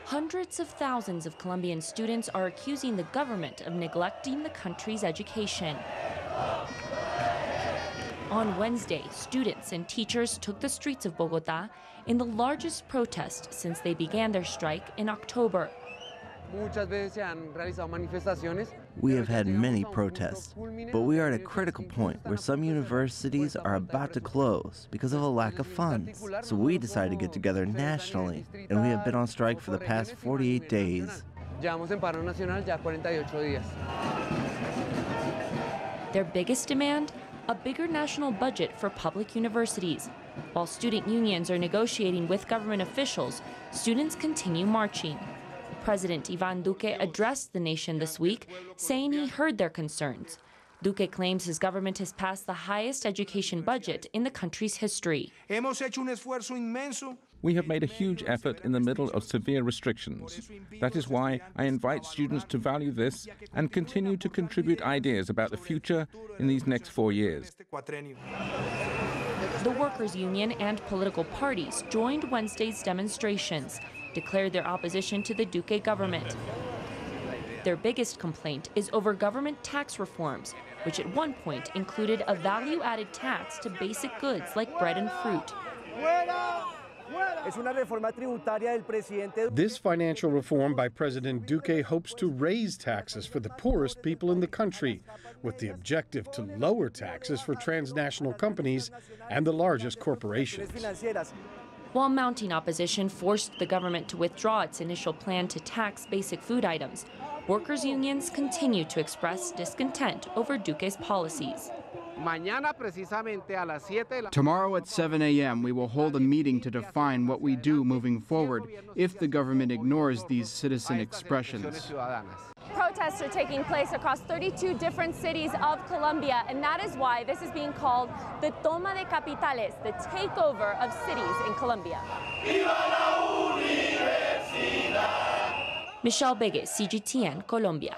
Hundreds of thousands of Colombian students are accusing the government of neglecting the country's education. On Wednesday, students and teachers took the streets of Bogota in the largest protest since they began their strike in October. We have had many protests, but we are at a critical point where some universities are about to close because of a lack of funds. So we decided to get together nationally, and we have been on strike for the past 48 days. Their biggest demand? A bigger national budget for public universities. While student unions are negotiating with government officials, students continue marching. President Iván Duque addressed the nation this week, saying he heard their concerns. Duque claims his government has passed the highest education budget in the country's history. We have made a huge effort in the middle of severe restrictions. That is why I invite students to value this and continue to contribute ideas about the future in these next 4 years. The workers' union and political parties joined Wednesday's demonstrations, declared their opposition to the Duque government. Their biggest complaint is over government tax reforms, which at one point included a value-added tax to basic goods like bread and fruit. This financial reform by President Duque hopes to raise taxes for the poorest people in the country, with the objective to lower taxes for transnational companies and the largest corporations. While mounting opposition forced the government to withdraw its initial plan to tax basic food items, workers' unions continue to express discontent over Duque's policies. Tomorrow at 7 a.m. we will hold a meeting to define what we do moving forward if the government ignores these citizen expressions. Protests are taking place across 32 different cities of Colombia, and that is why this is being called the Toma de Capitales, the takeover of cities in Colombia. Michelle Begue, CGTN, Colombia.